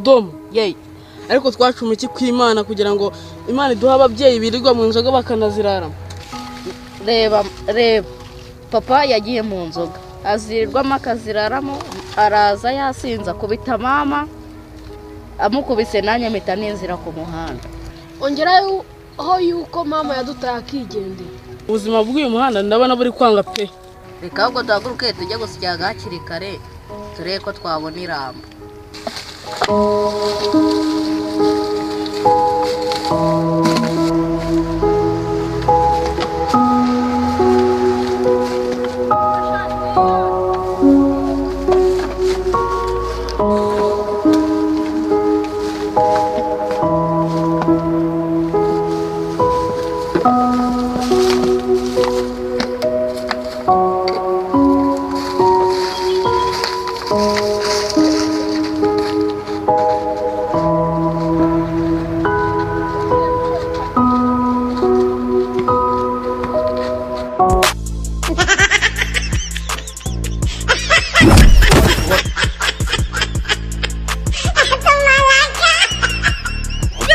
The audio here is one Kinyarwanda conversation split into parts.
Mudomo Yey. ariko twacuma iki kw'Imana kugira ngo Imana iduha ababyeyi birirwa mu nzoga bakanaziraramo. Reba papa yagiye mu nzoga azirirwamo akaziraramo araza yasinza kubita mama amukubise nanye mpita ninzira ku muhanda. Ongerayo aho yuko mama yadutaye akigendera. Ubuzima bw'uyu muhanda ndabona buri kwanga pe. Reka ahubwo duhaguruke tujye gusyaga hakiri kare turebe ko twabona irambo.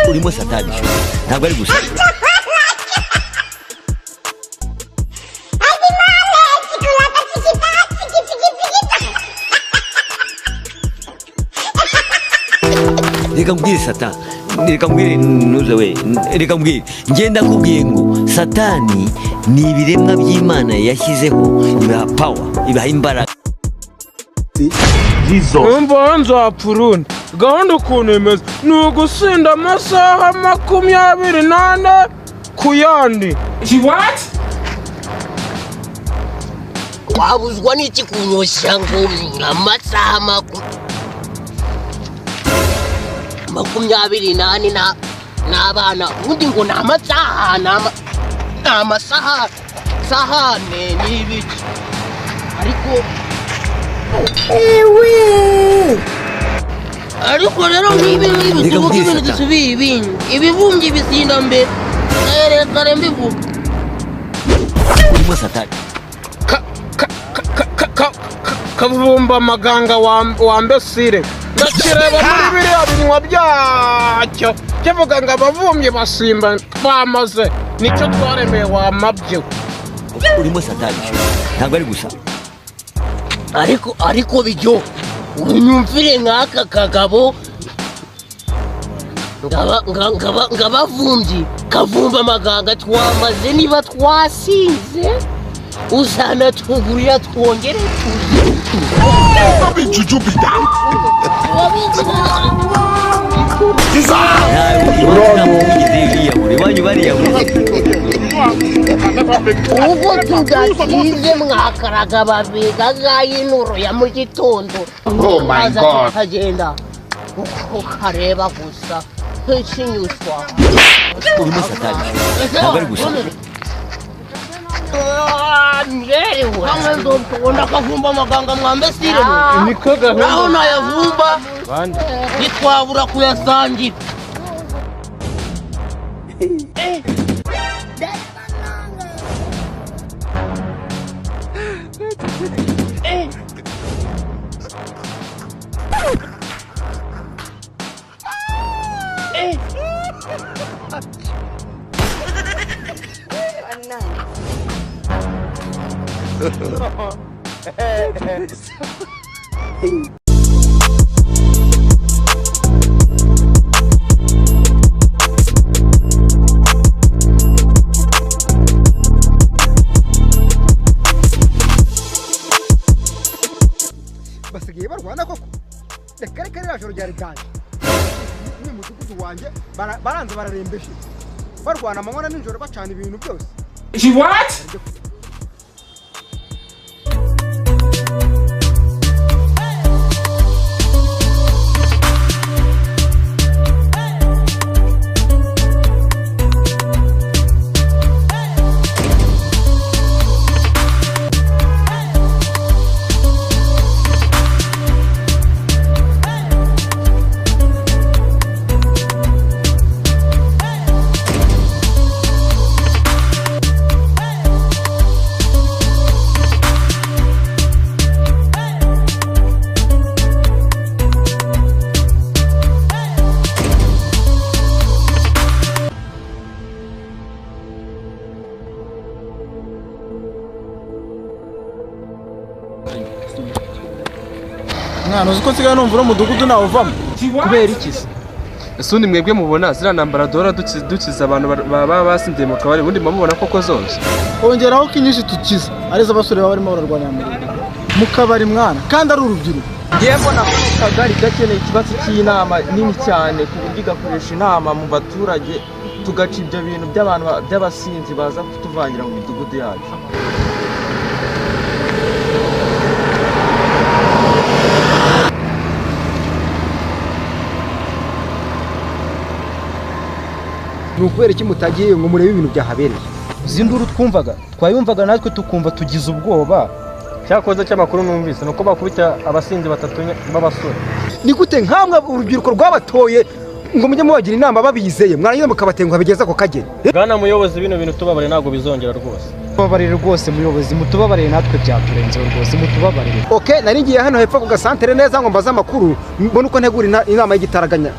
Urimo satani ntabwo ari gusa reka mbwire satani reka mbwire Noza we reka mbwire ngenda kubwiye ngo satani ni ibiremwa by'Imana yashyizeho ibaha power ibaha imbaraga umva nzapfurune gahunda ukuntu imeze ni ugusinda amasaha 28 ku yandi. wabuzwa n'iki kunyoshya ngo amasaha 28 n'abana undi ngo n'amasaha n'amasaha sahane n'ibiki ariko ariko rero ibintu dusubira ibivumbye bisinda mbere reka mbivuga urimo satani kavumba amaganga wa mbesire ndakireba muri biriya binwa byacyo kivuga ngo abavumbye basimba twamaze nicyo twaremeye wamabye. urimo satani ntabwo ari gusa ariko bijyo unyumvire nk'aka kagabo ngabavumbye kavumba amaganga twamaze niba twasize uzana tugurira twongere ubwo tugasize mwakaraga babega gayinuro ya mu gitondo. Oh my God. Kagenda ukareba gusa nkinyuswa urimo satani ntabwo ari gusa ngerewe ndakunda kavumba amaganga mwambesire niko gahunda naho nayavumba nitwabura kuyasangira. basigaye barwana koko reka ririya joro ryari bwanjye ni mudugudu wanjye baranze bararembeje barwana amanywa na nijoro bacana ibintu byose. mwana uzi ko nsigaye numva umudugudu nawe uvamo kubera iki se ese undi mwebwe mubona zira ntambara duhora dukiza abantu baba basindiye mu kabari ubundi mubona koko zonze ongeraho ko inyinshi tukiza arizo abasore baba barimo bararwanira mu kabari mwana kandi ari urubyiruko ngiye mbona ko akagari gakeneye ikibazo cy'inama nini cyane ku buryo igakoresha inama mu baturage tugaca ibyo bintu by'abantu by'abasinzi baza kutuvangira mu midugudu yacu. Nukubera iki mutagiye ngo murebe ibintu byahabereye Zinduru twayumvaga natwe tukumva tugize ubwoba. Cyakoze cy'amakuru numvise nuko bakubita abasinzi batatu b'abasore. Ni gute nkamwe urubyiruko rwabatoye ngo mujye mubagira inama babizeye mwarangiza mukabatenguha bigeza ko kagere. Bwana muyobozi bino bintu tubabare ntago bizongera rwose. Tubabarire rwose muyobozi mutubabarire natwe byaturenze rwose mutubabarire. Okay, nari ngiye hano hepfo ku gasantere neza ngo mbaza amakuru mbona uko ntegura inama y'igitaraganya.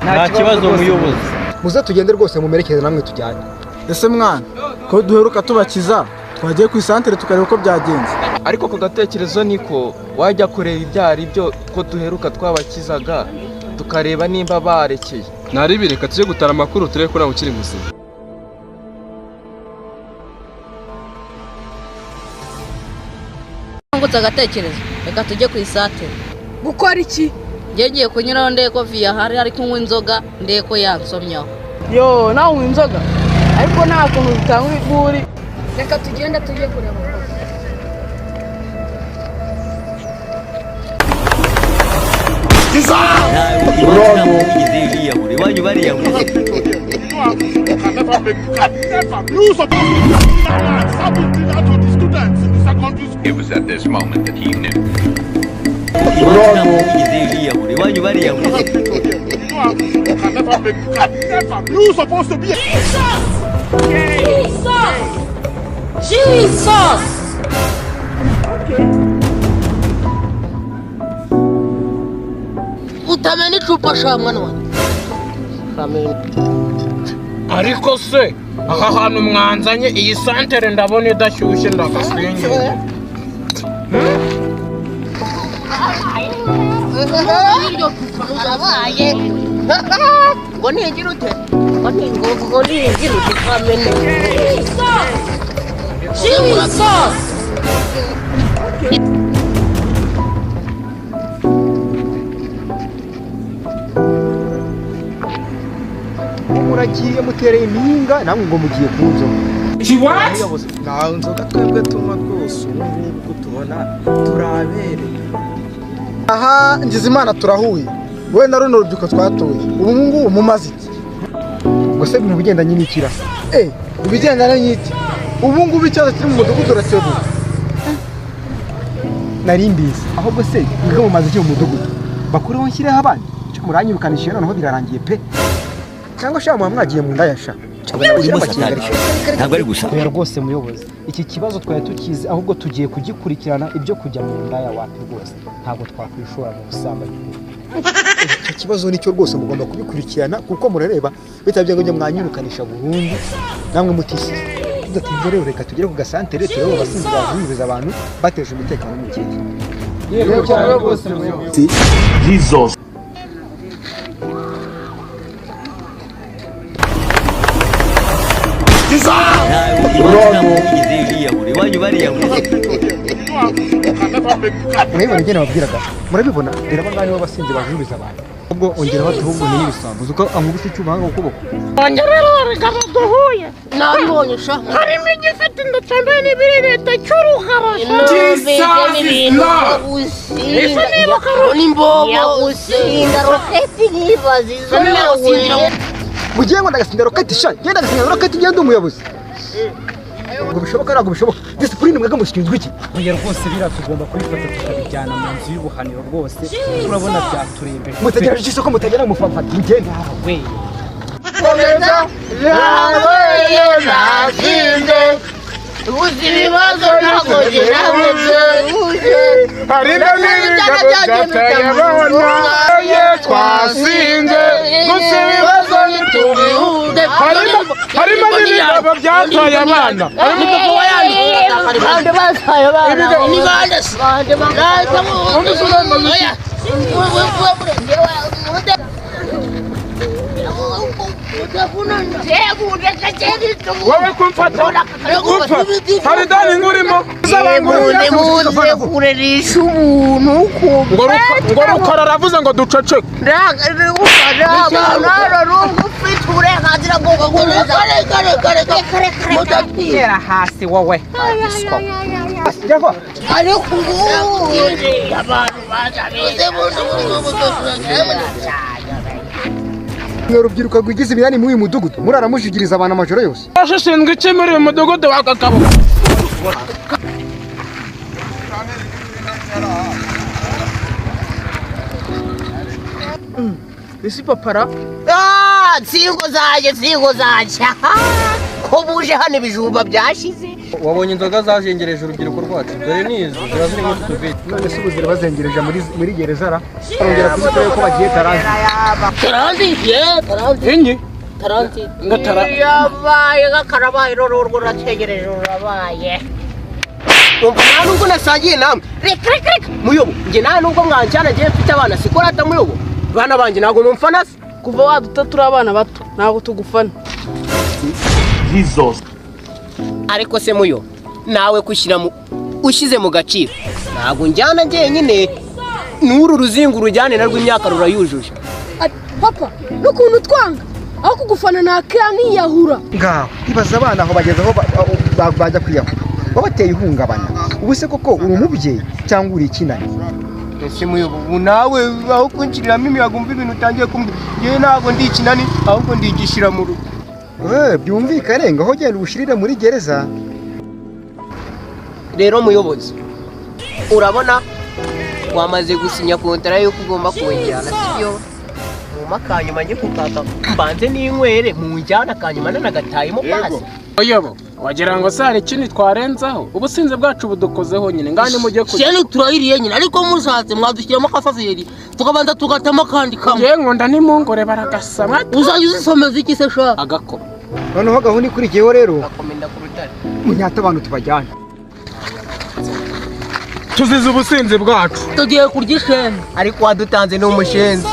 Nta kibazo muyobozi. Muze tugende rwose mumerekeze namwe tujyanye. Ese mwana ko duheruka tubakiza twagiye ku isantere tukareba uko byagenze. Ariko ku gatekerezo niko wajya kureba ibyari byo ko duheruka twabakizaga tukareba nimba barekeye. Nari bireka tuje gutara amakuru turebe ko nawe ukiri muzima. Ngutse agatekerezo reka tujye ku isantere. Gukora iki? Ngiye kunyuraho ndeko via hari kunywa inzoga ndeko yansomyaho. Yo nawe unywa inzoga ariko nta kuntu bitanga iburi. Reka tugende tujye kureba. It was at this moment that he knew. You supposed to be Jesus! Utameni chupa shamwa none. ariko se aha hantu mwanzanye iyi santere ndabona idashyushye ndagasinge Ngo ntigira ute? Ngo ntigira ute kamene. Jesus! Muragiye mutereye impinga namwe ngo mugiye kunzo. Nta nzoga twebwe tunywa rwose ubu ko tubona turabere. Aha ngize Imana turahuye. We na runo rubyiruko twatoye. Ubu ngubu mumaze iki? Ngo se mu bigendanye n'ikira. Ibigendanye n'iki? Ubu ngubu icyaza kiri mu mudugudu racyebo. Nari mbizi. Ahubwo se ngo mumaze iki mu mudugudu? Bakureho nshyireho abandi. Cyo muranyirukanishije noneho birarangiye pe. Cyangwa sha mwagiye mu ndayasha. Ntabwo ari gusa rwose muyobozi iki kibazo twari tukizi ahubwo tugiye kugikurikirana ibyo kujya mu ndaya wapi rwose ntabwo twakwishora mu busambanyi. Icyo kibazo nicyo rwose mugomba kubikurikirana kuko murareba bitabye ngo mwanyurukanisha burundu namwe mutisi. Tudatinze rero reka tugere ku gasantere turebe abasinzi bazunguriza abantu bateje umutekano mu gihe. Yego cyane rwose muyobozi. Jesus Urabibona igena babwiraga murabibona rero abangani b'abasinzi bazunguriza abantu ubwo ongeraho ahubwo ni ibisambuzo uko ankubise icyuma ngo ukuboko Ongerero reka duhuye. Nabibonye sha. harimo igifite ndacambaye n'ibireta cy'uruhara Usinda roketi nibaziza mugiye ngo ndagasinda roketi sha ngenda gasinda roketi ngenda umuyobozi ngo bishoboka ntabwo bishoboka discipline mwega mushinzwe iki Oya rwose bira tugomba kubifata tukabijyana mu nzu y'ubuhaniro rwose turabona byaturembeje. mutegereje isoko mutagera mufafata ingenda we komeza yawe yazinde uzi ibibazo nakoze nabuze harimo n'ibigabo byataye abana twasinze gusa ibibazo ntitubihude harimo n'ibigabo byataye abana bande bataye abana ni bande wowe kumfata hari dani ngurimo muze kurerisha umuntu ngo rukara aravuze ngo duceceke ufite uburenganzira bwo gukomeza Tera hasi wowe. ariko ubu abantu bazabize mwe rubyiruko rwigize ibirani muri uyu mudugudu muraramushigiriza abantu amajoro yose ashinzwe iki muri uyu mudugudu w'akagabo isi papara nsingo zanjye ko buje hano ibijumba byashize wabonye inzoga zajengereje urubyiruko rwacu dore nizo ziba ziri muri tubiti none se ubuzira bazengereje muri gereza ra barongera kuzitera ko bagiye taranti yabaye gakarabaye rororwo rategereje urabaye umva nta nubwo nasangiye namwe reka muyobo njye nta nubwo mwanjyana ngiye mfite abana siko rata muyobo bana banjye ntabwo mumfana se kuva waduta turi abana bato ntabwo tugufana ariko se muyo nawe ushyize mu gaciro ntabwo njyana njyenyine n'uru ruzingo urujyane narwo imyaka rurayujuje papa n'ukuntu twanga aho kugufana nakira nkiyahura ngaho ibaza abana aho bageze aho bajya kwiyahura babateye ihungabana ubu se koko uri umubyeyi cyangwa uri ikinani ese muyobo ubu nawe aho kunshyiriramo imiyaga umva ibintu utangiye kumbwira yewe ntabwo ndi ikinani ahubwo ndigishira mu rugo byumvikane ngaho genda ubushirire muri gereza rero muyobozi urabona wamaze gusinya kontara yuko ugomba kunjyana sibyo mu makanyuma njye kukaka mbanze n'inywere mu njyana akanyuma nanagataye bazi oyobo wagira ngo se hari ikindi twarenzaho ubusinzi bwacu budukozeho nyine ngani mujye kujya cyane turayiriye nyine ariko mushatse mwadushyiramo akasaferi tukabanza tugatamo kandi kamwe yewe nkunda nimungore baragasama uzajya uzisomeza iki se sha agako noneho gahunda ikurikiyeho rero gakomenda ku rutare unyata abantu tubajyane tuzize ubusinzi bwacu tugiye kurya isheni ariko wadutanze n'umushenzi